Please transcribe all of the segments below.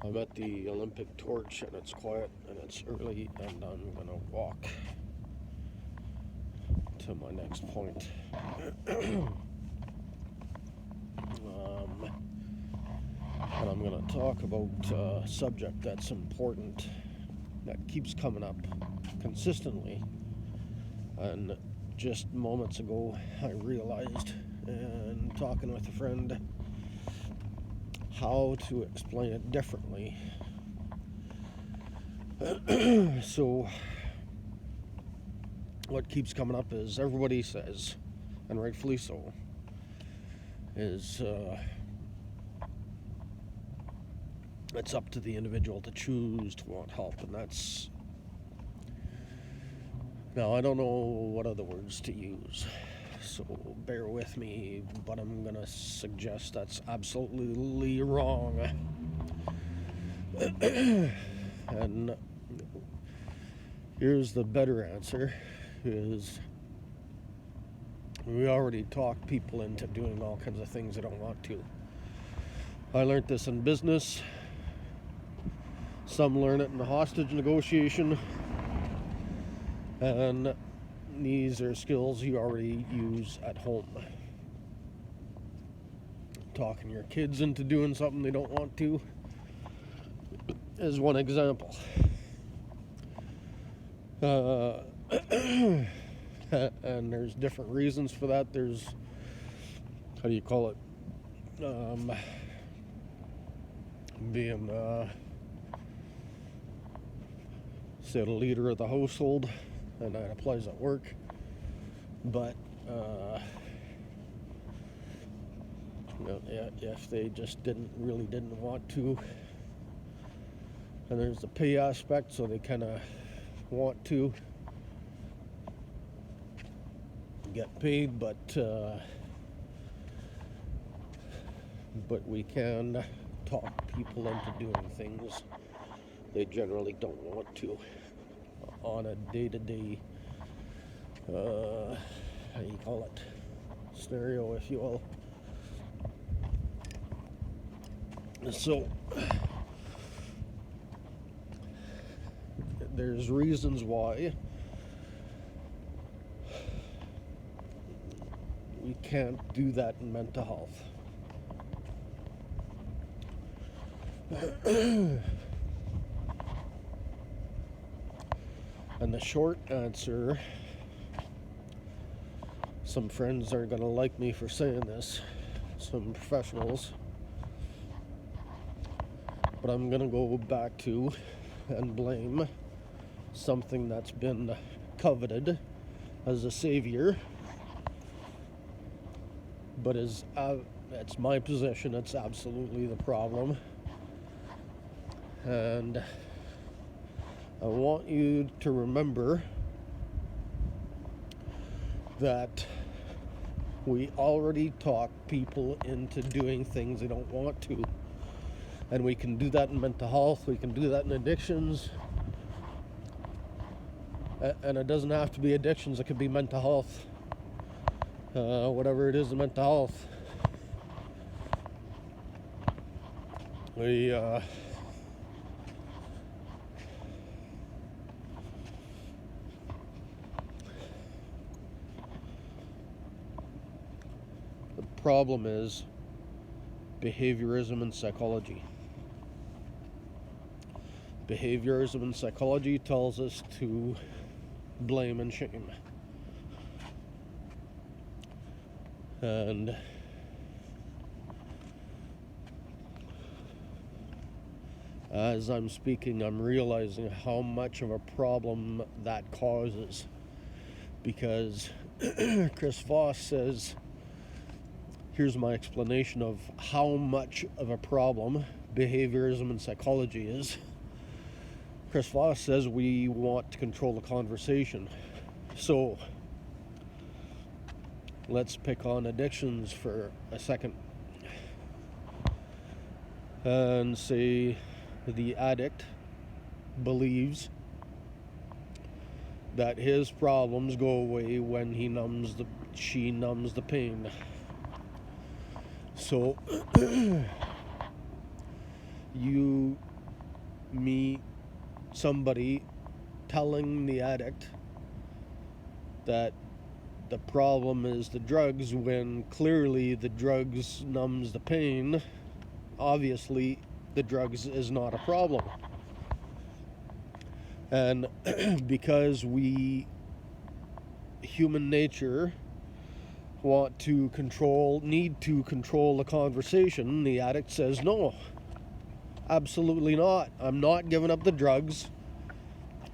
I'm at the Olympic torch and it's quiet and it's early and I'm gonna walk to my next point. And I'm gonna talk about a subject that's important, that keeps coming up consistently. And just moments ago, I realized, and talking with a friend, how to explain it differently. So, what keeps coming up is everybody says, and rightfully so, is it's up to the individual to choose to want help, and that's. Now, I don't know what other words to use, so bear with me, but I'm gonna suggest that's absolutely wrong. And here's the better answer, is we already talk people into doing all kinds of things they don't want to. I learned this in business. Some learn it in hostage negotiation. And these are skills you already use at home. Talking your kids into doing something they don't want to is one example. And there's different reasons for that. There's, how do you call it? Being, say, the leader of the household, and that applies at work. But if they just didn't want to, and there's the pay aspect, so they kind of want to get paid, but we can talk people into doing things they generally don't want to on a day-to-day, how do you call it, scenario, if you will. So there's reasons why we can't do that in mental health. And the short answer, some friends are going to like me for saying this, some professionals, but I'm going to go back to and blame something that's been coveted as a savior, but it's my position, it's absolutely the problem. And I want you to remember that we already talk people into doing things they don't want to. And we can do that in mental health, we can do that in addictions. And it doesn't have to be addictions, it could be mental health. Whatever it is in mental health. The problem is behaviorism and psychology. Behaviorism and psychology tells us to blame and shame. And as I'm speaking, I'm realizing how much of a problem that causes. Because Chris Voss says, here's my explanation of how much of a problem behaviorism and psychology is. Chris Voss says we want to control the conversation. So let's pick on addictions for a second. And say the addict believes that his problems go away when she numbs the pain. So you somebody telling the addict that the problem is the drugs when clearly the drugs numbs the pain. Obviously, the drugs is not a problem. And because human nature, need to control the conversation, the addict says, no, absolutely not. I'm not giving up the drugs.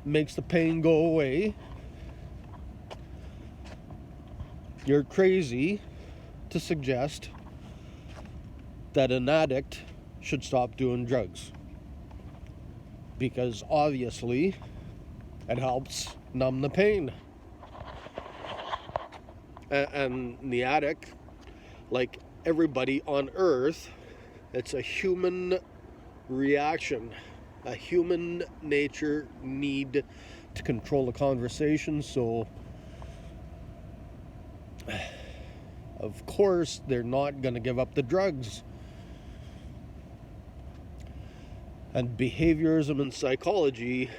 Makes the pain go away. You're crazy to suggest that an addict should stop doing drugs, because obviously it helps numb the pain. And the addict, like everybody on earth, it's a human reaction, a human nature need to control the conversation. So of course they're not going to give up the drugs. And behaviorism and psychology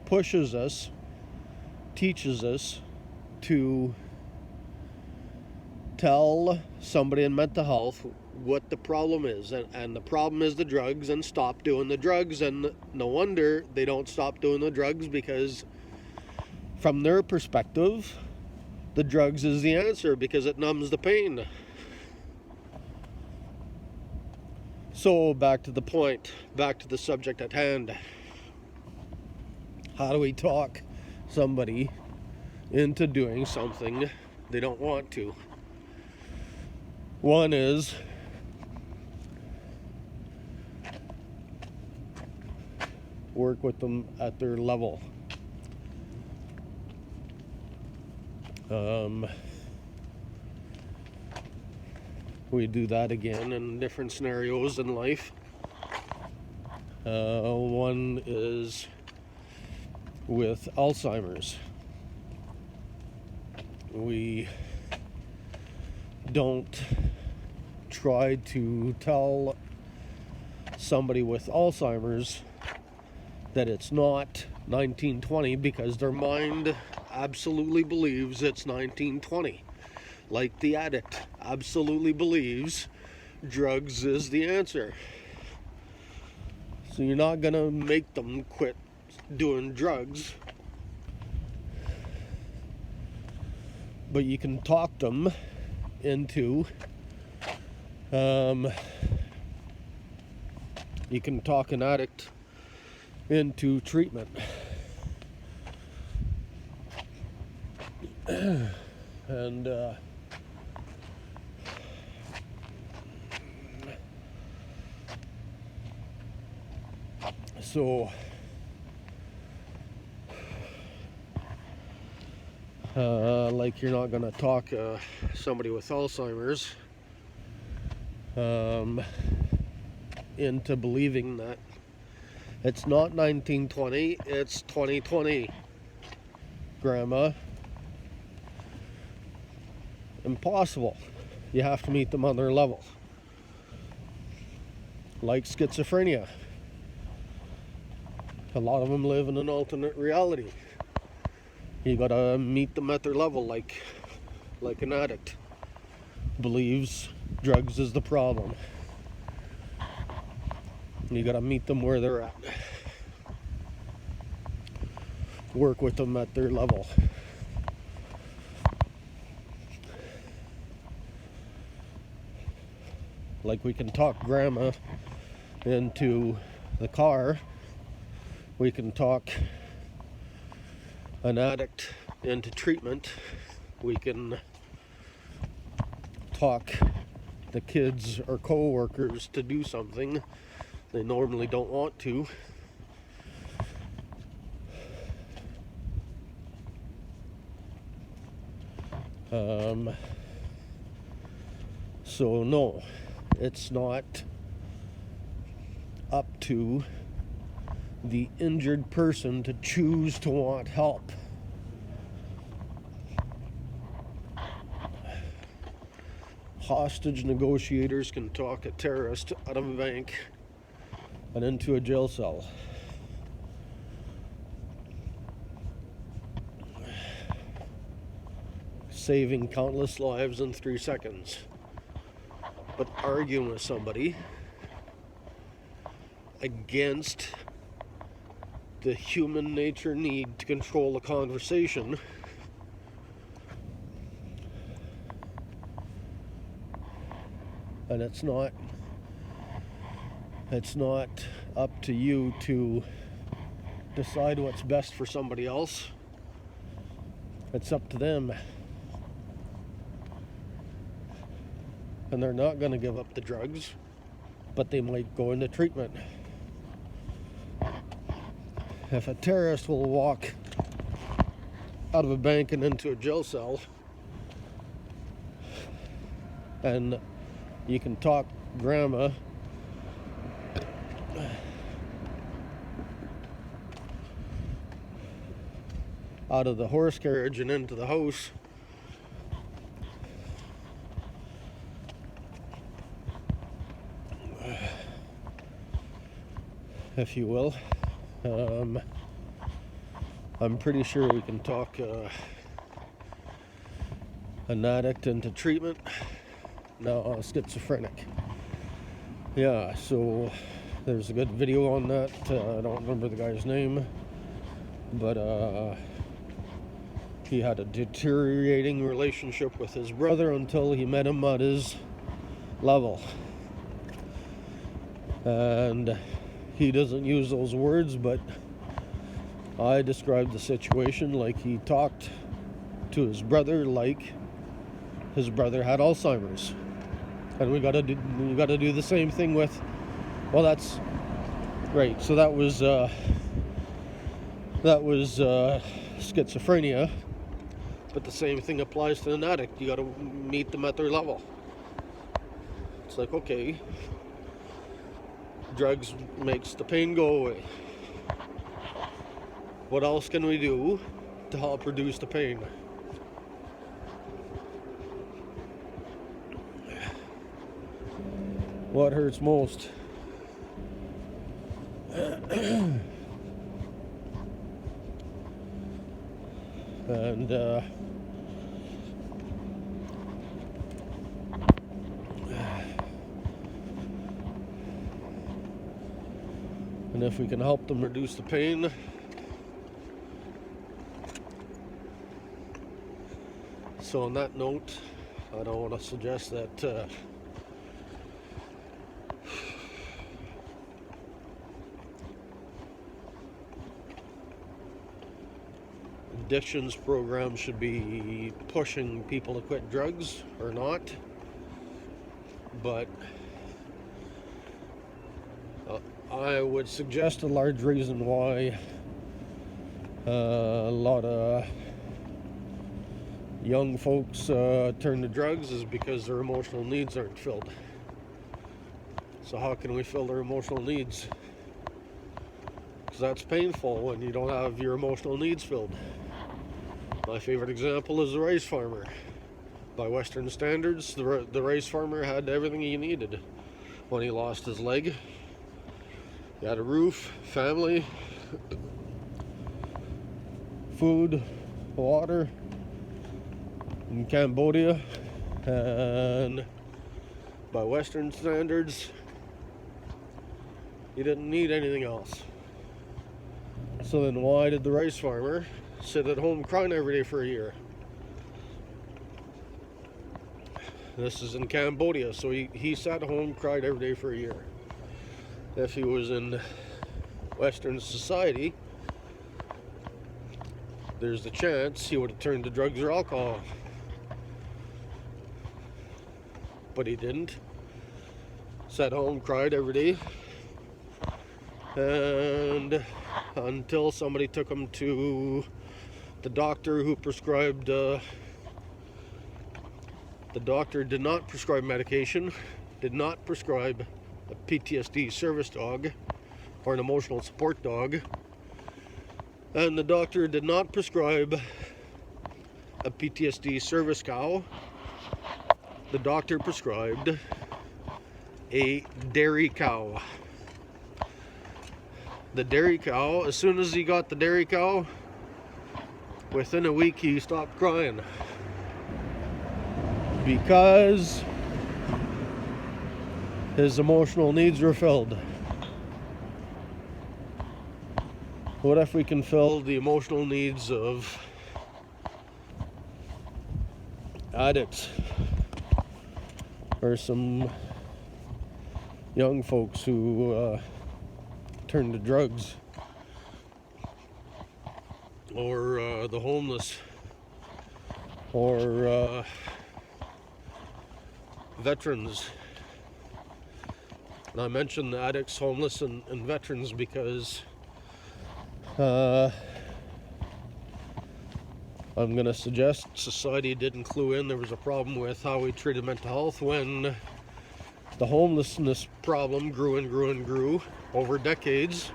pushes us, teaches us to tell somebody in mental health what the problem is, and the problem is the drugs, and stop doing the drugs. And no wonder they don't stop doing the drugs, because from their perspective the drugs is the answer, because it numbs the pain. So back to the point, back to the subject at hand. How do we talk somebody into doing something they don't want to? One is work with them at their level. We do that again in different scenarios in life. One is with Alzheimer's. We don't try to tell somebody with Alzheimer's that it's not 1920, because their mind absolutely believes it's 1920. Like the addict absolutely believes drugs is the answer. So you're not gonna make them quit doing drugs, but you can talk them into you can talk an addict into treatment. And so like you're not gonna talk somebody with Alzheimer's into believing that it's not 1920, it's 2020, Grandma. Impossible. You have to meet them on their level. Like schizophrenia, a lot of them live in an alternate reality. You gotta meet them at their level, like an addict believes drugs is the problem. You gotta meet them where they're at. Work with them at their level. Like we can talk Grandma into the car. We can talk an addict into treatment. We can talk the kids or co-workers to do something they normally don't want to. So no, it's not up to the injured person to choose to want help. Hostage negotiators can talk a terrorist out of a bank and into a jail cell. Saving countless lives in 3 seconds. But arguing with somebody against the human nature need to control a conversation and it's not up to you to decide what's best for somebody else. It's up to them. And they're not going to give up the drugs, but they might go into treatment. If a terrorist will walk out of a bank and into a jail cell, and you can talk grandma out of the horse carriage and into the house, if you will, I'm pretty sure we can talk an addict into treatment. No, schizophrenic. Yeah, so there's a good video on that. I don't remember the guy's name, but he had a deteriorating relationship with his brother until he met him at his level. And he doesn't use those words, but I described the situation like he talked to his brother like his brother had Alzheimer's. And we gotta do the same thing with, well, that's right. So that was schizophrenia, but the same thing applies to an addict. You gotta meet them at their level. It's like, okay, drugs makes the pain go away. What else can we do to help reduce the pain? What hurts most? And if we can help them reduce the pain, so on that note, I don't want to suggest that addictions programs should be pushing people to quit drugs or not, but I would suggest a large reason why a lot of young folks turn to drugs is because their emotional needs aren't filled. So how can we fill their emotional needs? Because that's painful when you don't have your emotional needs filled. My favorite example is the rice farmer. By Western standards, the rice farmer had everything he needed when he lost his leg. He had a roof, family, food, water in Cambodia, and by Western standards, he didn't need anything else. So then why did the rice farmer sit at home crying every day for a year? This is in Cambodia, so he sat home, cried every day for a year. If he was in Western society, there's the chance he would have turned to drugs or alcohol. But he didn't. Sat home, cried every day, and until somebody took him to the doctor who prescribed, the doctor did not prescribe medication, did not prescribe a PTSD service dog or an emotional support dog, and the doctor did not prescribe a PTSD service cow. The doctor prescribed a dairy cow. the dairy cow, as soon as he got the dairy cow, within a week he stopped crying. Because his emotional needs were filled. What if we can fill the emotional needs of addicts or some young folks who turn to drugs, or the homeless, or veterans? And I mention the addicts, homeless, and veterans because I'm going to suggest society didn't clue in there was a problem with how we treated mental health when the homelessness problem grew and grew and grew over decades.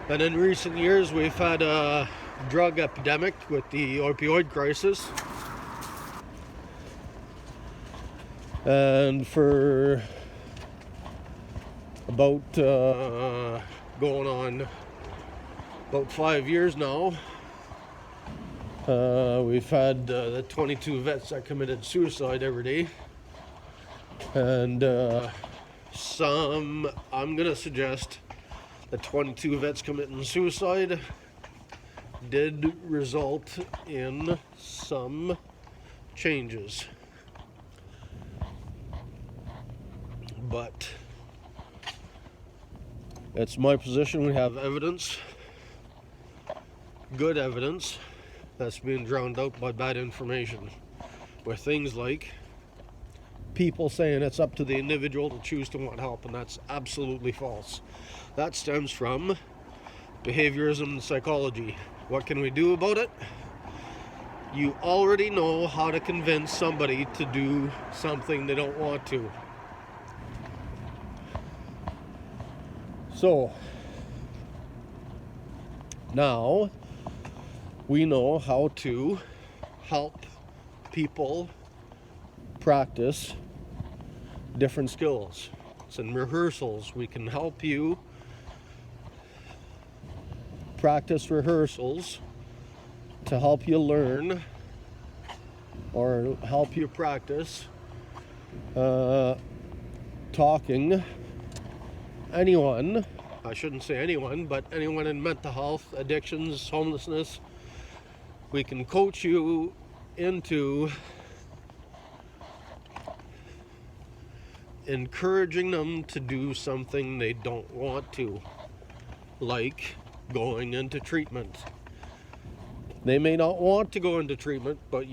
And in recent years we've had a drug epidemic with the opioid crisis. And for about going on about 5 years now, we've had the 22 vets that committed suicide every day. And I'm gonna suggest the 22 vets committing suicide did result in some changes. But it's my position we have evidence, good evidence, that's being drowned out by bad information, with things like people saying it's up to the individual to choose to want help, and that's absolutely false. That stems from behaviorism and psychology. What can we do about it? You already know how to convince somebody to do something they don't want to. So now we know how to help people practice different skills. It's in rehearsals. We can help you practice rehearsals to help you learn or help you practice talking. Anyone, I shouldn't say anyone, but anyone in mental health, addictions, homelessness, we can coach you into encouraging them to do something they don't want to, like going into treatment. They may not want to go into treatment, but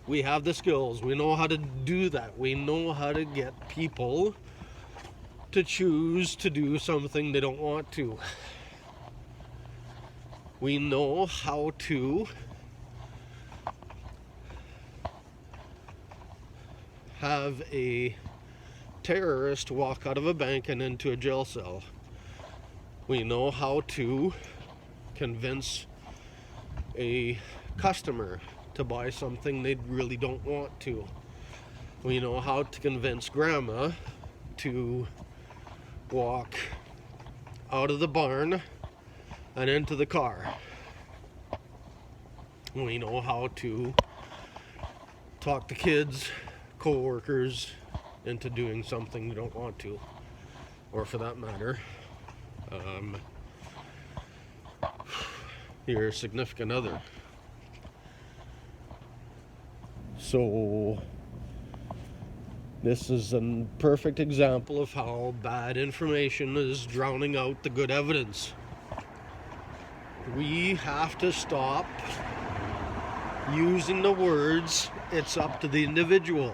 we have the skills. We know how to do that. We know how to get people to choose to do something they don't want to. We know how to have a terrorist walk out of a bank and into a jail cell. We know how to convince a customer to buy something they really don't want to. We know how to convince grandma to walk out of the barn and into the car. We know how to talk to kids, co-workers, into doing something they don't want to, or for that matter, your significant other. So this is a perfect example of how bad information is drowning out the good evidence. We have to stop using the words, it's up to the individual.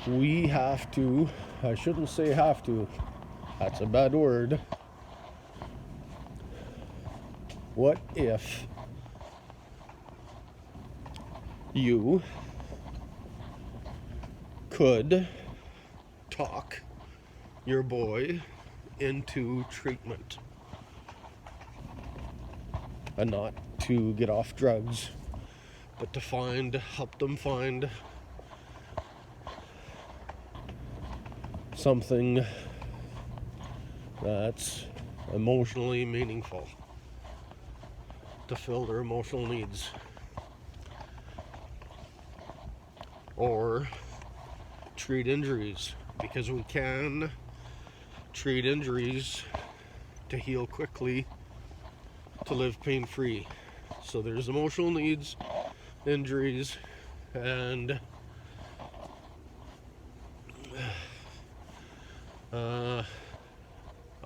We have to, I shouldn't say have to, that's a bad word. What if you could talk your boy into treatment, and not to get off drugs, but to help them find something that's emotionally meaningful to fill their emotional needs, or treat injuries, because we can treat injuries to heal quickly, to live pain-free. So there's emotional needs, injuries, and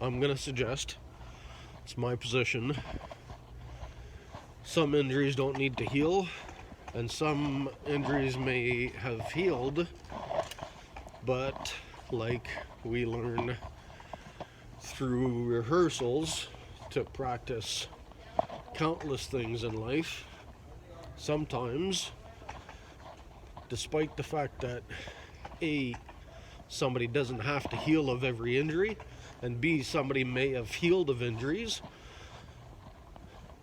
I'm gonna suggest, it's my position, some injuries don't need to heal, and some injuries may have healed, but like we learn through rehearsals to practice countless things in life, sometimes, despite the fact that A, somebody doesn't have to heal of every injury, and B, somebody may have healed of injuries,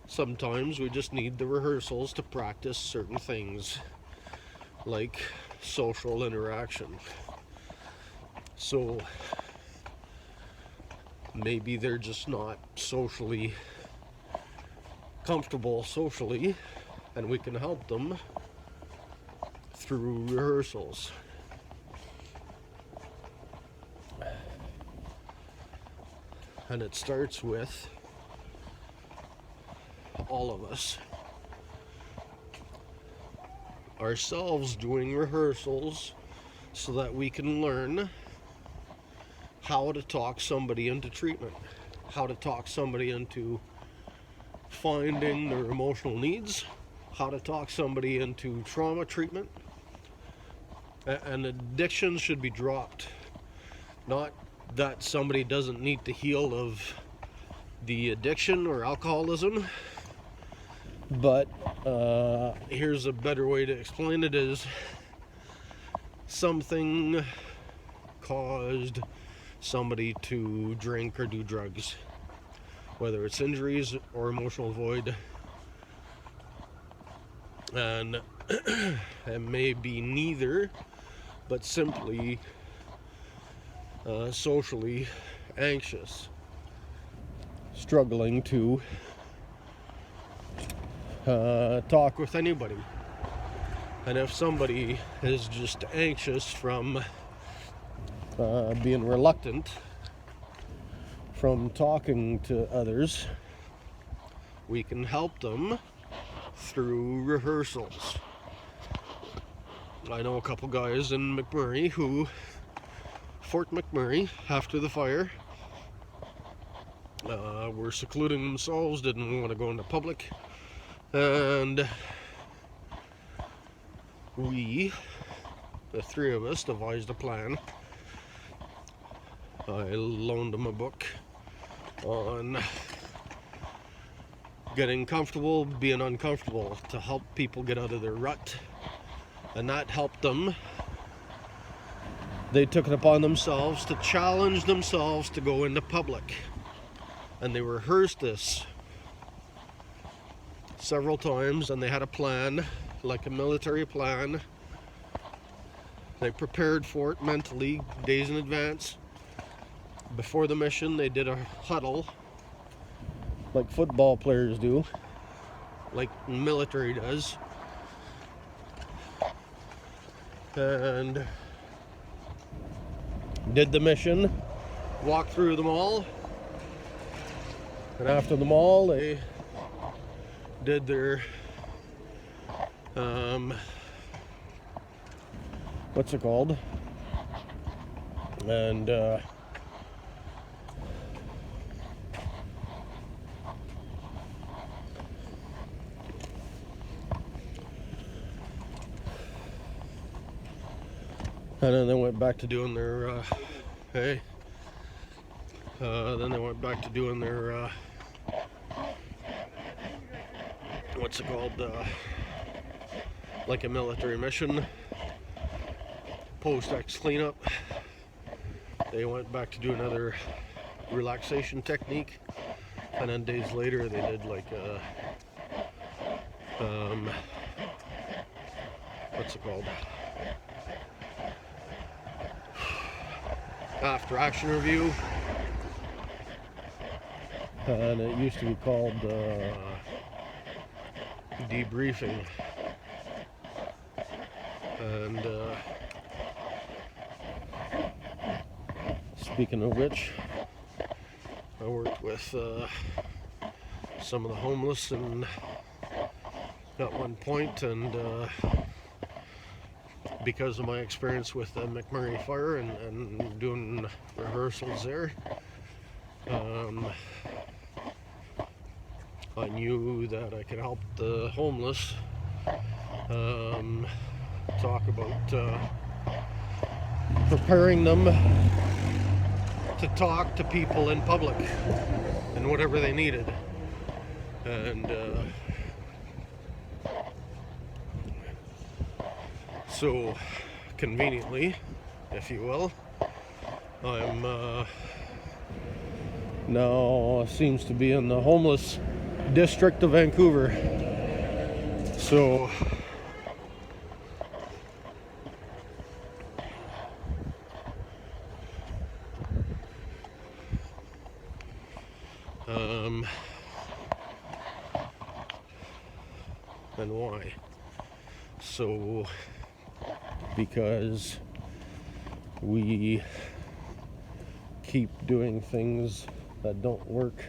sometimes we just need the rehearsals to practice certain things, like social interaction. So maybe they're just not socially comfortable socially, and we can help them through rehearsals. And it starts with all of us, ourselves, doing rehearsals so that we can learn how to talk somebody into treatment, how to talk somebody into finding their emotional needs, how to talk somebody into trauma treatment. And addiction should be dropped. Not that somebody doesn't need to heal of the addiction or alcoholism, but here's a better way to explain it, is something caused somebody to drink or do drugs, whether it's injuries or emotional void, and it may be neither, but simply socially anxious, struggling to talk with anybody. And if somebody is just anxious from being reluctant from talking to others, we can help them through rehearsals. I know a couple guys in McMurray who, Fort McMurray, after the fire, were secluding themselves, didn't want to go into public, and we, the three of us, devised a plan. I loaned them a book on getting comfortable, being uncomfortable, to help people get out of their rut, and that helped them. They took it upon themselves to challenge themselves to go into public, and they rehearsed this several times, and they had a plan, like a military plan. They prepared for it mentally days in advance. Before the mission, they did a huddle like football players do, like military does, and did the mission, walked through them all, and after them all, they did their what's it called, and then they went back to doing their then they went back to doing their what's it called, like a military mission, post-ex cleanup. They went back to do another relaxation technique, and then days later they did like a what's it called, after action review, and it used to be called debriefing. And speaking of which, I worked with some of the homeless and at one point, and because of my experience with the McMurray Fire and doing rehearsals there, I knew that I could help the homeless talk about preparing them to talk to people in public and whatever they needed. And so conveniently, if you will, I'm now seems to be in the homeless district of Vancouver. So and why? So because we keep doing things that don't work,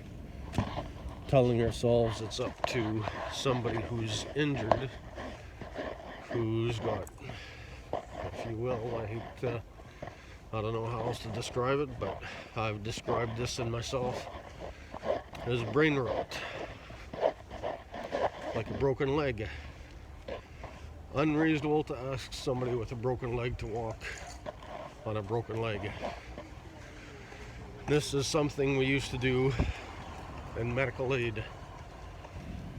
telling ourselves it's up to somebody who's injured, who's got, if you will, I don't know how else to describe it, but I've described this in myself as brain rot, like a broken leg. Unreasonable to ask somebody with a broken leg to walk on a broken leg. This is something we used to do in medical aid.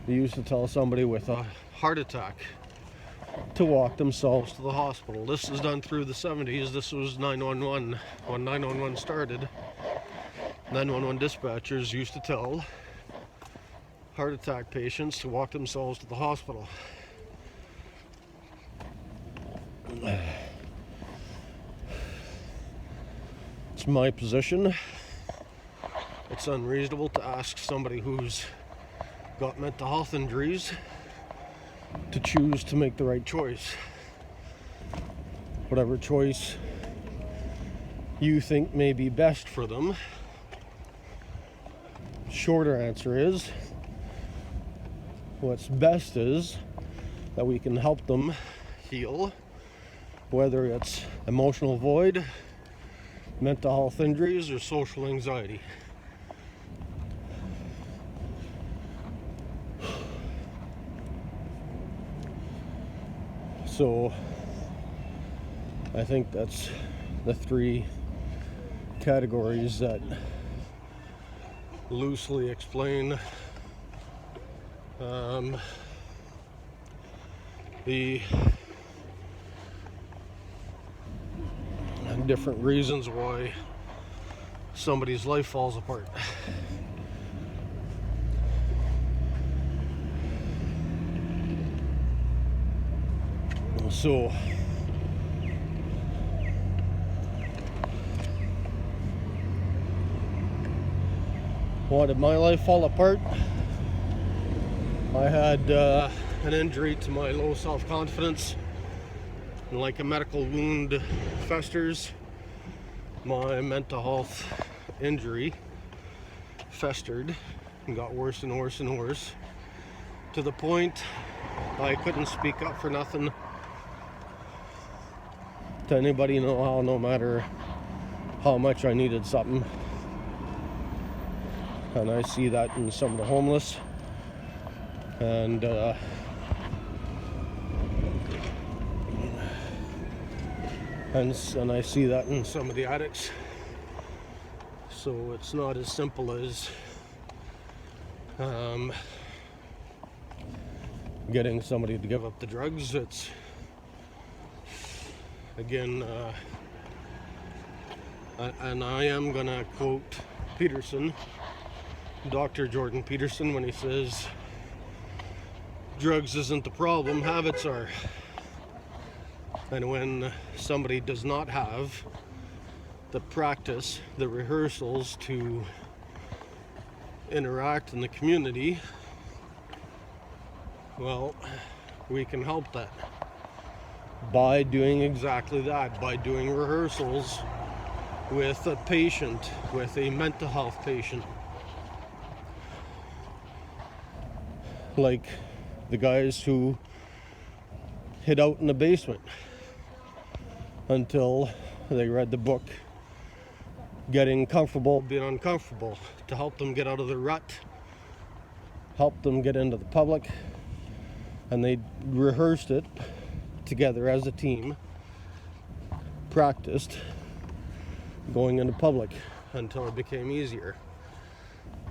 We used to tell somebody with a heart attack to walk themselves to the hospital. This is done through the 70s. This was 911. When 911 started, 911 dispatchers used to tell heart attack patients to walk themselves to the hospital. It's my position. It's unreasonable to ask somebody who's got mental health injuries to choose to make the right choice. Whatever choice you think may be best for them. Shorter answer is, what's best is that we can help them heal, whether it's emotional void, mental health injuries, or social anxiety. So I think that's the three categories that loosely explain the different reasons why somebody's life falls apart. So why did my life fall apart? I had an injury to my low self-confidence, and like a medical wound festers, my mental health injury festered and got worse and worse and worse, to the point I couldn't speak up for nothing to anybody, no matter how much I needed something. And I see that in some of the homeless, and I see that in some of the addicts. So it's not as simple as getting somebody to give up the drugs. It's again, and I am gonna quote Peterson, Dr. Jordan Peterson, when he says drugs isn't the problem, habits are. And when somebody does not have the practice, the rehearsals to interact in the community, well, we can help that by doing exactly that, by doing rehearsals with a patient, with a mental health patient. Like the guys who hid out in the basement until they read the book Getting Comfortable Being Uncomfortable, to help them get out of the rut, help them get into the public, and they rehearsed it together as a team, practiced going into public until it became easier.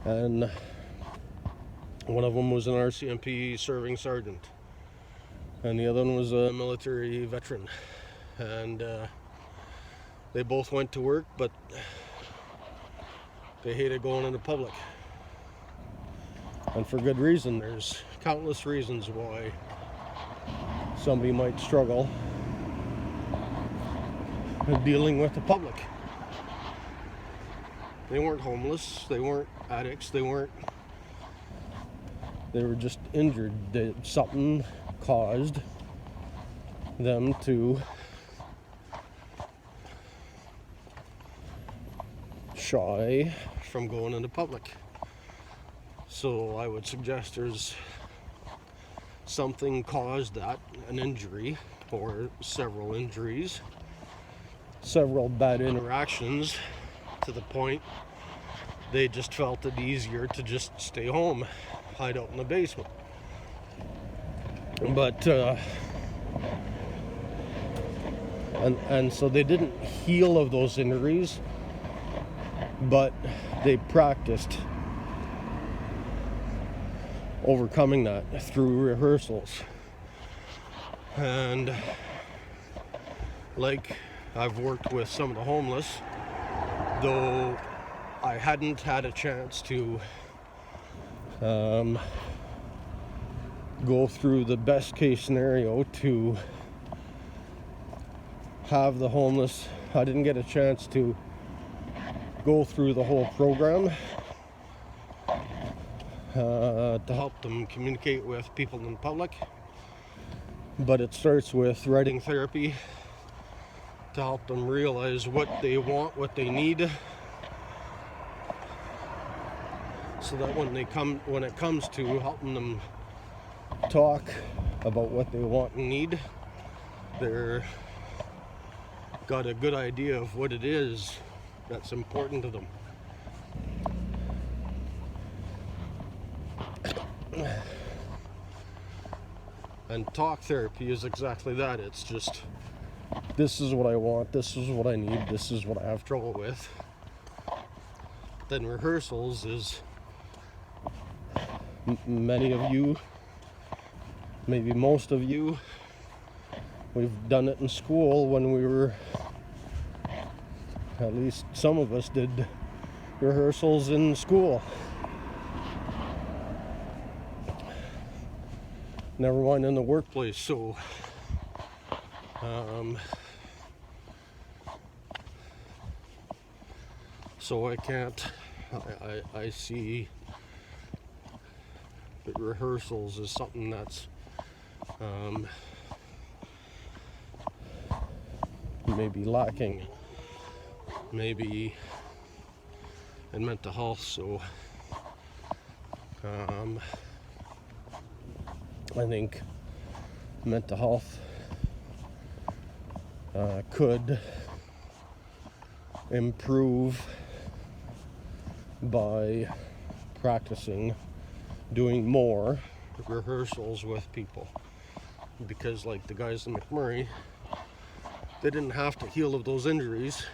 And one of them was an RCMP serving sergeant, and the other one was a military veteran. And they both went to work, but they hated going into public. And for good reason. There's countless reasons why somebody might struggle in dealing with the public. They weren't homeless, they weren't addicts, they were just injured. Something caused them to shy from going into public. So I would suggest there's something caused that, an injury or several injuries, several bad interactions, to the point they just felt it easier to just stay home, hide out in the basement. But and so they didn't heal of those injuries, but they practiced overcoming that through rehearsals. And like, I've worked with some of the homeless, though I hadn't had a chance to go through the best case scenario to have the homeless. I didn't get a chance to go through the whole program to help them communicate with people in public. But it starts with writing therapy to help them realize what they want, what they need, so that when it comes to helping them talk about what they want and need, they're got a good idea of what it is that's important to them. And talk therapy is exactly that. It's just, this is what I want, this is what I need, this is what I have trouble with. Then rehearsals is, many of you, maybe most of you, we've done it in school when we were, at least some of us did rehearsals in school. Never mind in the workplace. So I can't, I see that rehearsals is something that's maybe lacking, maybe in mental health. So I think mental health could improve by practicing, doing more rehearsals with people. Because like the guys in McMurray, they didn't have to heal of those injuries.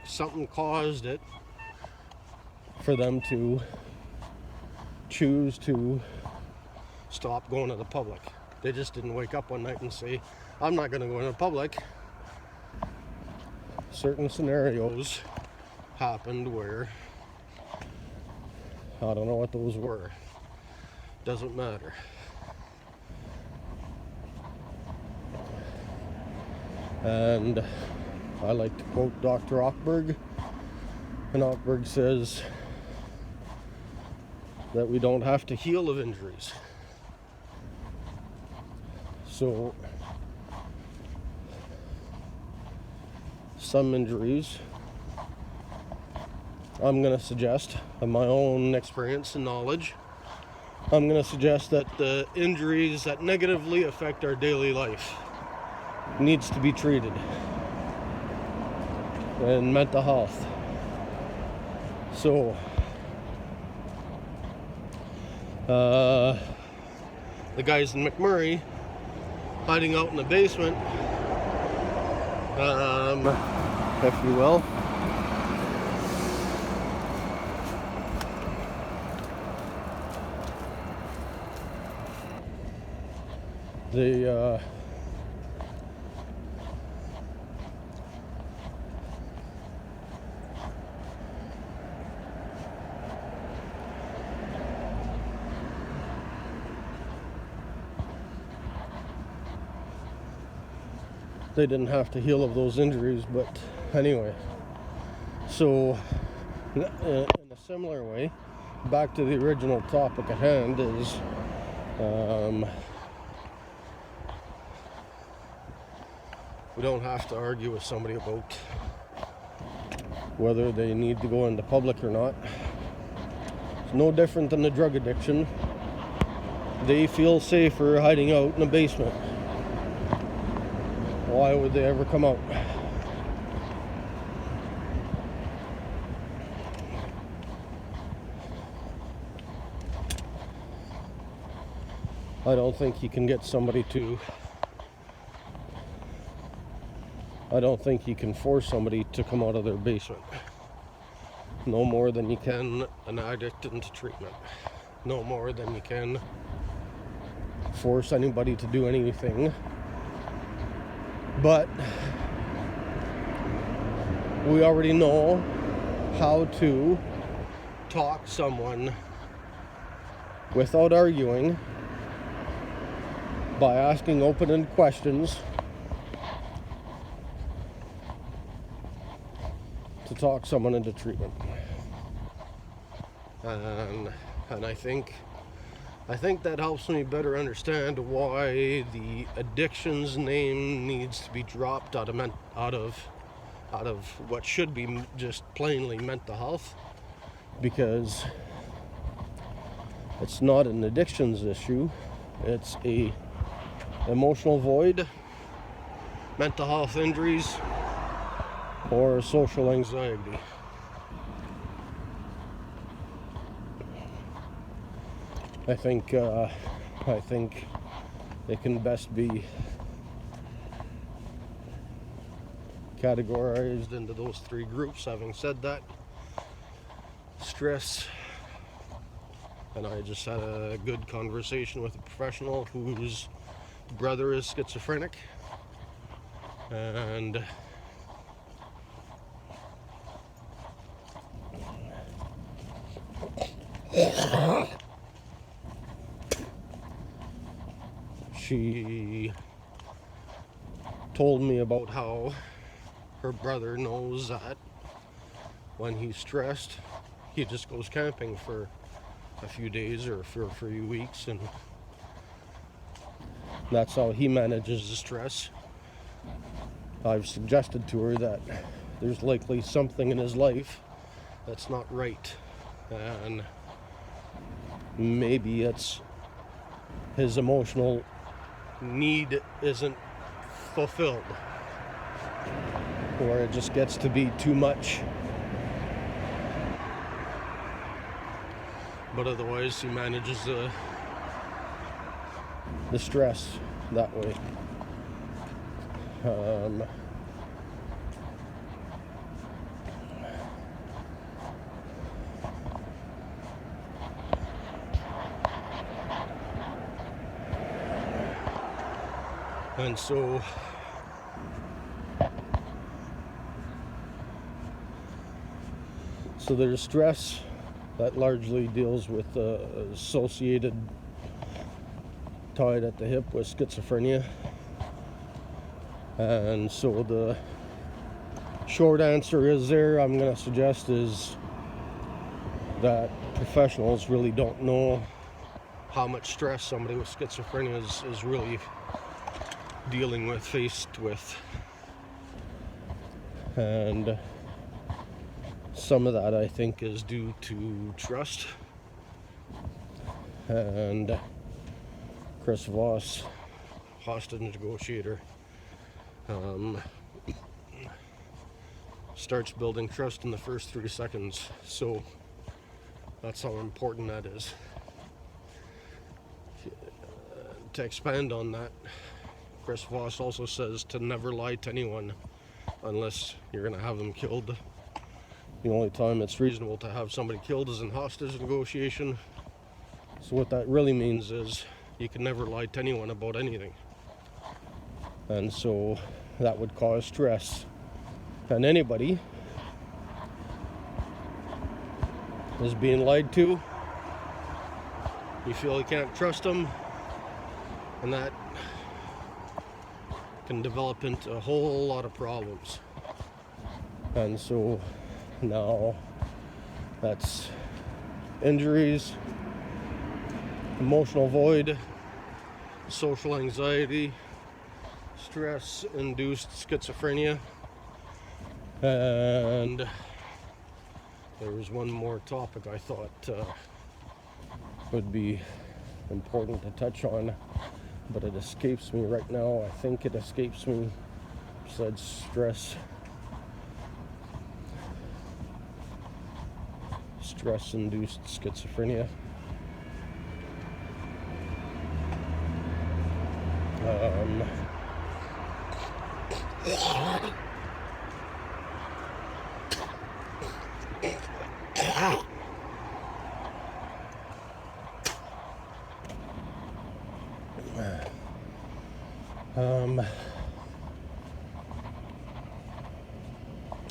Something caused it for them to choose to stop going to the public. They just didn't wake up one night and say, I'm not going to go into public. Certain scenarios happened where, I don't know what those were. Doesn't matter. And I like to quote Dr. Ockberg, And Ockberg says that we don't have to heal of injuries. So some injuries, I'm going to suggest, of my own experience and knowledge, I'm going to suggest that the injuries that negatively affect our daily life needs to be treated. And mental health. So, the guys in McMurray hiding out in the basement, if you will. They didn't have to heal of those injuries, but anyway. So, in a similar way, back to the original topic at hand is we don't have to argue with somebody about whether they need to go into public or not. It's no different than the drug addiction. They feel safer hiding out in a basement. Why would they ever come out? I don't think you can get somebody to... I don't think you can force somebody to come out of their basement. No more than you can an addict into treatment. No more than you can force anybody to do anything. But we already know how to talk someone without arguing by asking open-ended questions to talk someone into treatment. And I think that helps me better understand why the addictions name needs to be dropped out of what should be just plainly mental health, because it's not an addictions issue, it's a emotional void, mental health injuries, or social anxiety. I think it can best be categorized into those three groups. Having said that, stress, and I just had a good conversation with a professional whose brother is schizophrenic, and she told me about how her brother knows that when he's stressed, he just goes camping for a few days or for a few weeks, and that's how he manages the stress. I've suggested to her that there's likely something in his life that's not right, and maybe it's his emotional need isn't fulfilled, or it just gets to be too much. But otherwise, he manages the stress that way. And so there's stress that largely deals with associated, tied at the hip with schizophrenia. And so short answer is there, I'm going to suggest, is that professionals really don't know how much stress somebody with schizophrenia is really dealing with, faced with. And some of that, I think, is due to trust. And Chris Voss, hostage negotiator, starts building trust in the first 3 seconds. So that's how important that is. To expand on that, Chris Voss also says to never lie to anyone unless you're going to have them killed. The only time it's reasonable to have somebody killed is in hostage negotiation. So what that really means is you can never lie to anyone about anything. And so that would cause stress. And anybody is being lied to, you feel you can't trust them, and that can develop into a whole lot of problems. And so now that's injuries, emotional void, social anxiety, stress-induced schizophrenia, and there was one more topic I thought would be important to touch on, but it escapes me right now. I think it escapes me. Said stress-induced schizophrenia.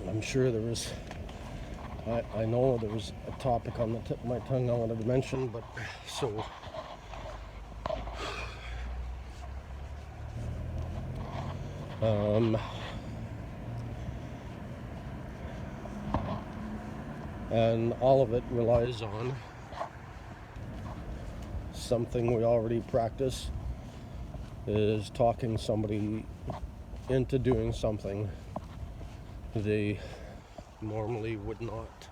I'm sure there was, I know there was a topic on the tip of my tongue I wanted to mention, but so and all of it relies on something we already practice, is talking somebody into doing something they normally would not.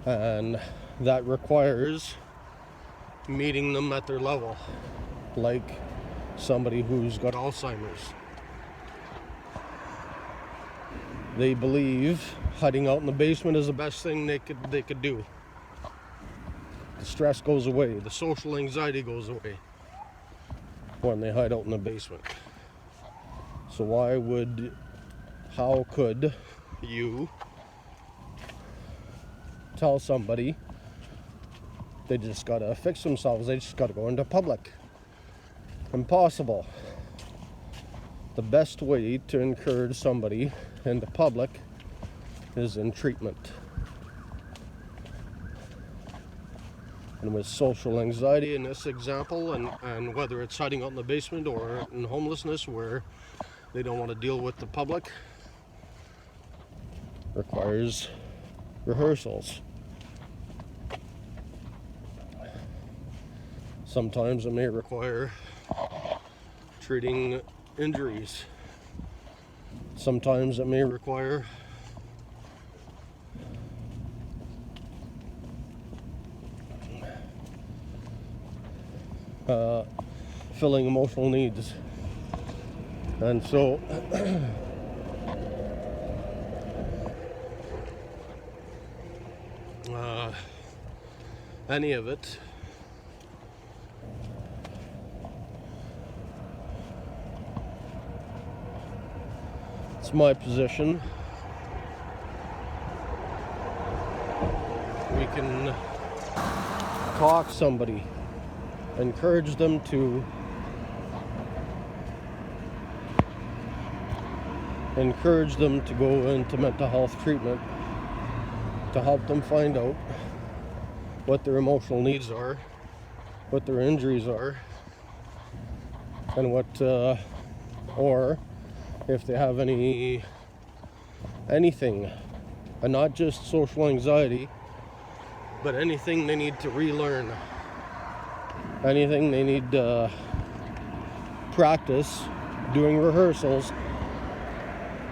And that requires meeting them at their level, like somebody who's got Alzheimer's. They believe hiding out in the basement is the best thing they could do. The stress goes away, the social anxiety goes away when they hide out in the basement. So how could you tell somebody they just gotta fix themselves, they just gotta go into public? Impossible. The best way to encourage somebody into public is in treatment. And with social anxiety in this example, and whether it's hiding out in the basement or in homelessness where they don't want to deal with the public, requires rehearsals. Sometimes it may require treating injuries. Sometimes it may require filling emotional needs. And so any of it it's my position. We can talk somebody, encourage them to go into mental health treatment, to help them find out what their emotional needs are, what their injuries are, and what or if they have anything, and not just social anxiety, but anything they need to relearn, anything they need to practice doing rehearsals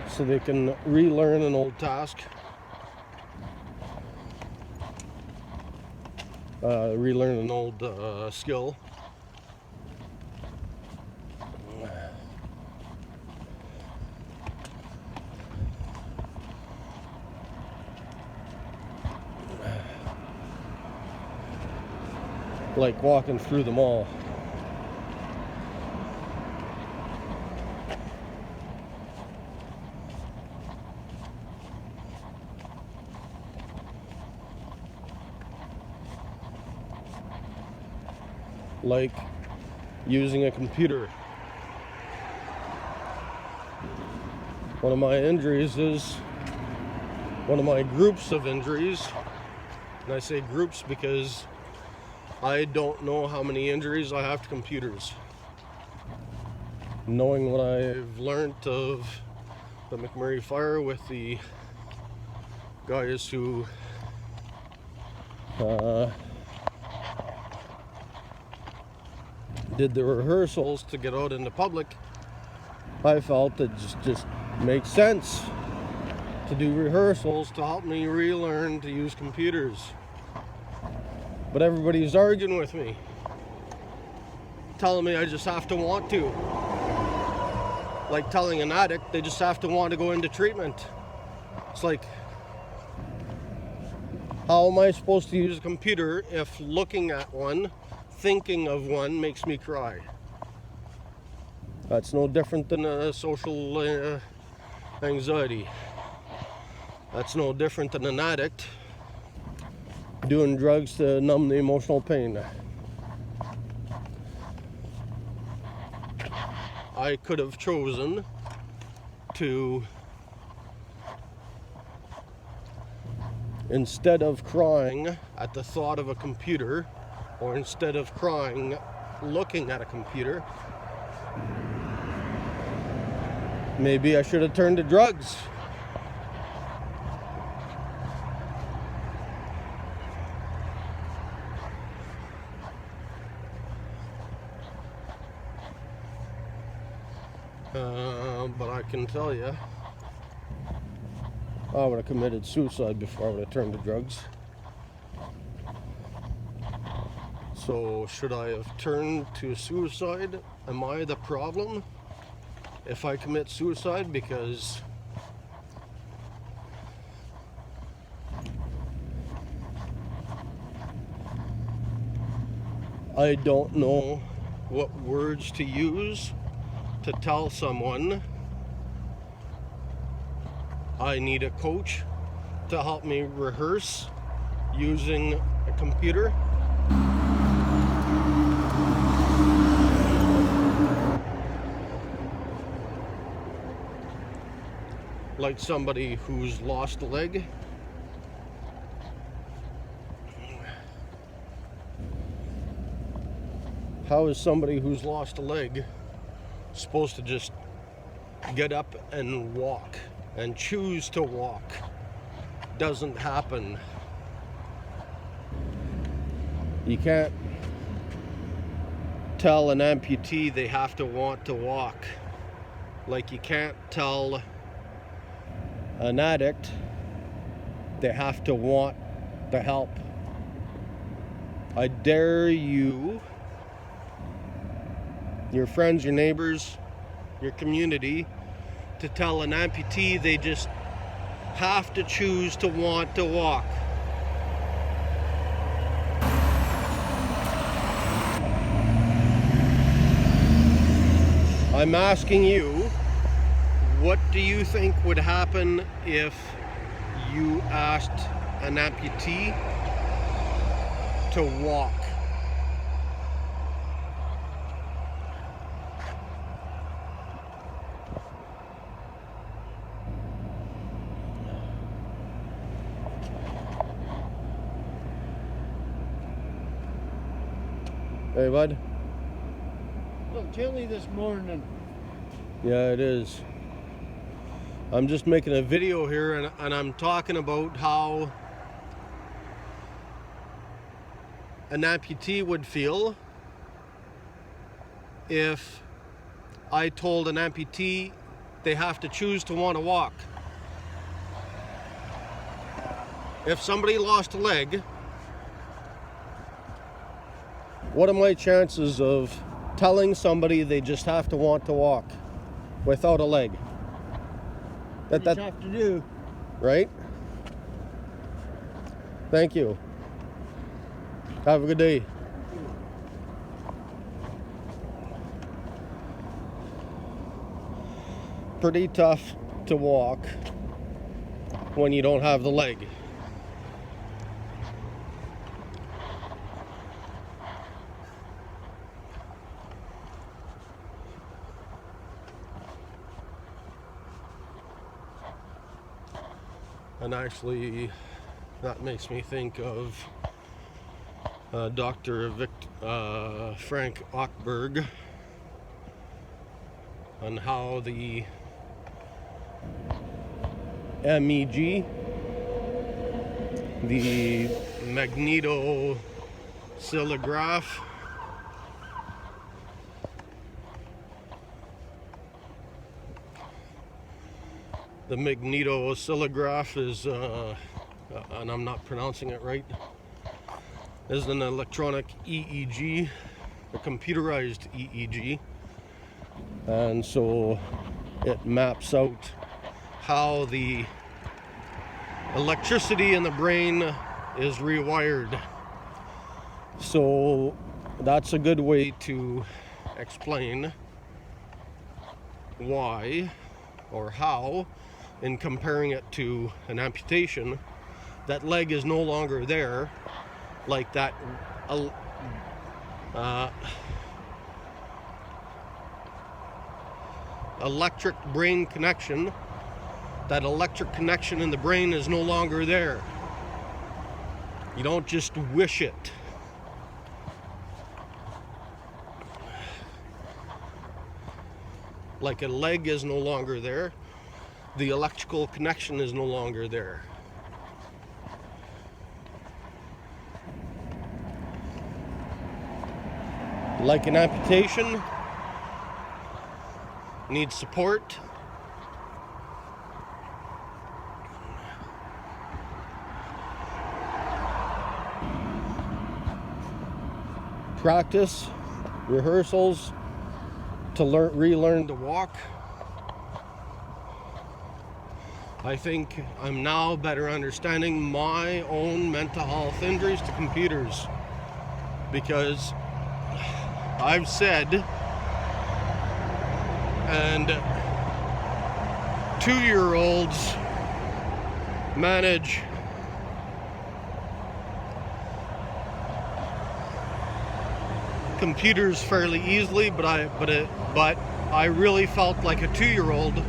so they can relearn an old task, relearn an old skill. Like walking through the mall. Like using a computer. One of my injuries is one of my groups of injuries, and I say groups because I don't know how many injuries I have to computers. Knowing what I've learned of the McMurray fire with the guys who did the rehearsals to get out into public, I felt it just makes sense to do rehearsals to help me relearn to use computers. But everybody's arguing with me, telling me I just have to want to. Like telling an addict they just have to want to go into treatment. It's like, how am I supposed to use a computer if looking at one, thinking of one makes me cry? That's no different than a social anxiety. That's no different than an addict doing drugs to numb the emotional pain. I could have chosen to, instead of crying at the thought of a computer, or instead of crying looking at a computer, maybe I should have turned to drugs. But I can tell you, I would have committed suicide before I would have turned to drugs. So should I have turned to suicide? Am I the problem if I commit suicide? Because I don't know what words to use to tell someone I need a coach to help me rehearse using a computer. Like somebody who's lost a leg. How is somebody who's lost a leg supposed to just get up and walk and choose to walk? Doesn't happen. You can't tell an amputee they have to want to walk. Like you can't tell an addict they have to want the help. I dare you, your friends, your neighbors, your community, to tell an amputee they just have to choose to want to walk. I'm asking you, what do you think would happen if you asked an amputee to walk? Hey, bud. A little chilly this morning. Yeah, it is. I'm just making a video here, and I'm talking about how an amputee would feel if I told an amputee they have to choose to want to walk. If somebody lost a leg, what are my chances of telling somebody they just have to want to walk without a leg? That's what you have to do. Right? Thank you. Have a good day. Pretty tough to walk when you don't have the leg. And actually, that makes me think of Dr. Frank Ochberg, on how the MEG, the magnetoscillograph, is, and I'm not pronouncing it right, is an electronic EEG, a computerized EEG, and so it maps out how the electricity in the brain is rewired. So that's a good way to explain why or how, in comparing it to an amputation, that leg is no longer there, like that electric brain connection. That electric connection in the brain is no longer there. You don't just wish it. Like a leg is no longer there, the electrical connection is no longer there. Like an amputation, needs support. Practice, rehearsals to relearn to walk. I think I'm now better understanding my own mental health injuries to computers, because I've said, and 2-year-olds manage computers fairly easily, but I really felt like a 2-year-old,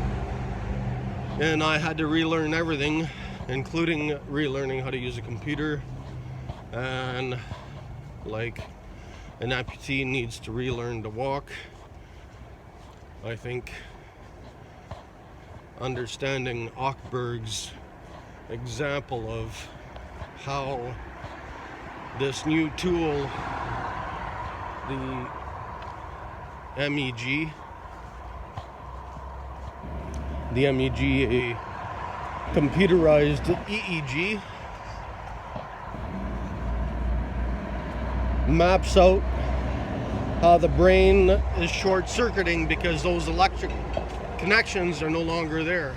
and I had to relearn everything, including relearning how to use a computer. And like an amputee needs to relearn to walk, I think understanding Ochberg's example of how this new tool, the MEG, a computerized EEG, maps out how the brain is short-circuiting because those electric connections are no longer there.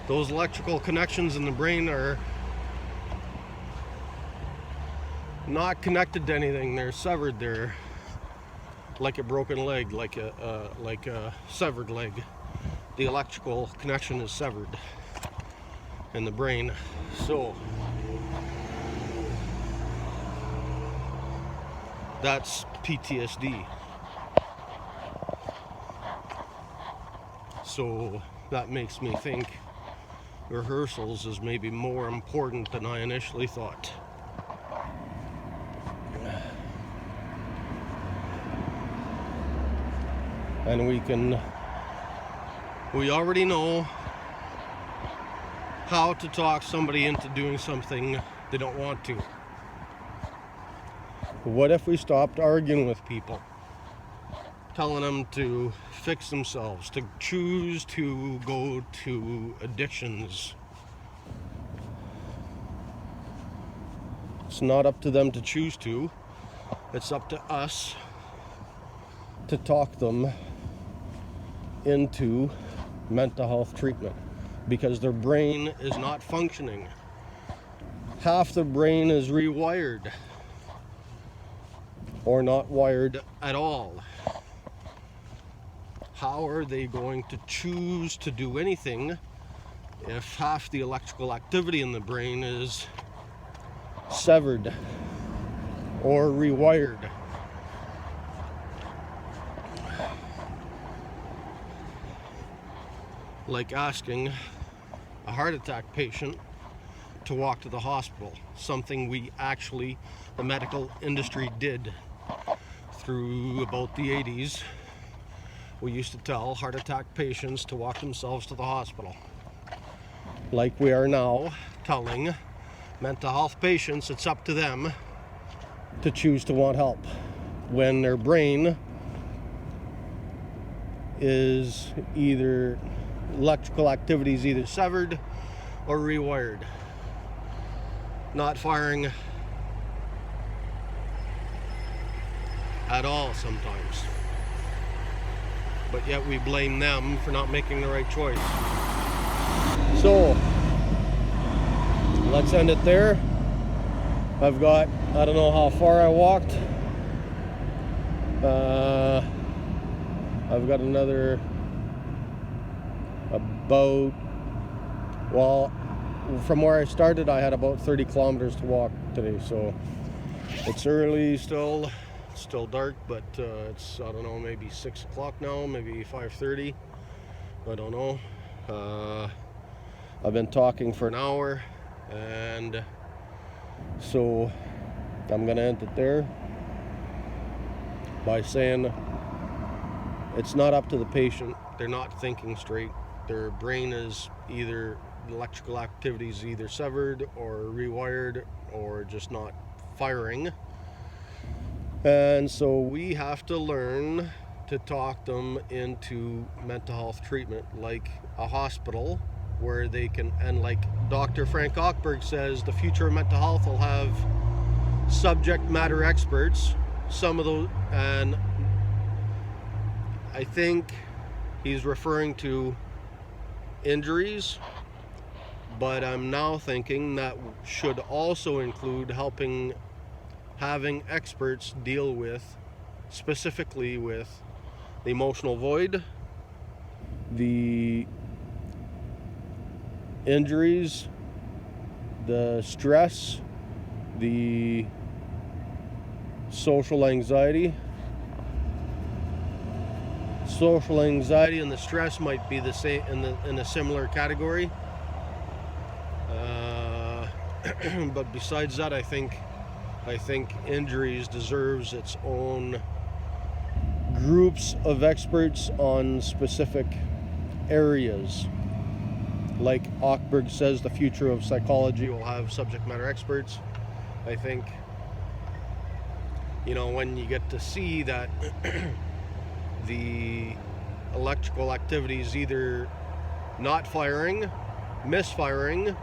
Those electrical connections in the brain are not connected to anything. They're severed. They're like a broken leg, like a severed leg. The electrical connection is severed in the brain. So that's PTSD. So that makes me think rehearsals is maybe more important than I initially thought. And we can We already know how to talk somebody into doing something they don't want to. What if we stopped arguing with people, telling them to fix themselves, to choose to go to addictions? It's not up to them to choose to. It's up to us to talk them into mental health treatment, because their brain is not functioning. Half the brain is rewired or not wired at all. How are they going to choose to do anything if half the electrical activity in the brain is severed or rewired? Like asking a heart attack patient to walk to the hospital, something the medical industry did through about the 80s. We used to tell heart attack patients to walk themselves to the hospital. Like we are now telling mental health patients it's up to them to choose to want help when their brain is either electrical activity is either severed or rewired, not firing at all sometimes. But yet we blame them for not making the right choice. So let's end it there. I don't know how far I walked. I've got another from where I started, I had about 30 kilometers to walk today. So it's early still. It's still dark, but it's, I don't know, maybe 6 o'clock now, maybe 5:30. I don't know. I've been talking for an hour, and so I'm gonna end it there by saying it's not up to the patient. They're not thinking straight. Their brain is either electrical activity is either severed or rewired or just not firing. And so we have to learn to talk them into mental health treatment, like a hospital where they can, and like Dr. Frank Ochberg says, the future of mental health will have subject matter experts, some of those, and I think he's referring to injuries, but I'm now thinking that should also include having experts deal with, specifically with the emotional void, the injuries, the stress, the social anxiety. Social anxiety and the stress might be the same in a similar category. But besides that, I think injuries deserves its own groups of experts on specific areas. Like Ochberg says, the future of psychology will have subject matter experts. I think, when you get to see that the electrical activity is either not firing, misfiring,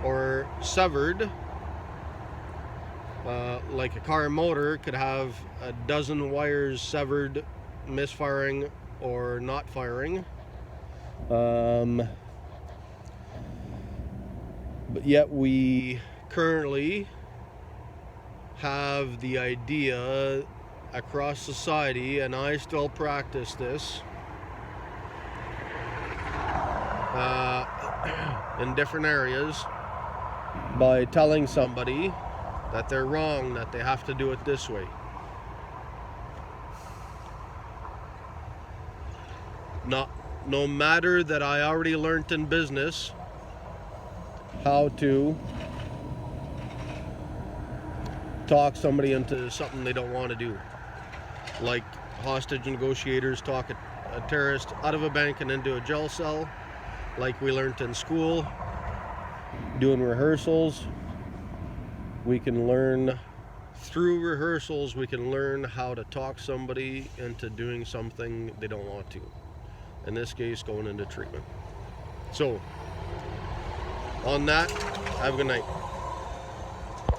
or severed, like a car motor could have a dozen wires severed, misfiring, or not firing. But yet we currently have the idea across society, and I still practice this in different areas, by telling somebody that they're wrong, that they have to do it this way. No matter that I already learned in business how to talk somebody into something they don't want to do. Like hostage negotiators talk a terrorist out of a bank and into a jail cell, like we learned in school, doing rehearsals. We can learn through rehearsals, we can learn how to talk somebody into doing something they don't want to. In this case, going into treatment. So, on that, have a good night.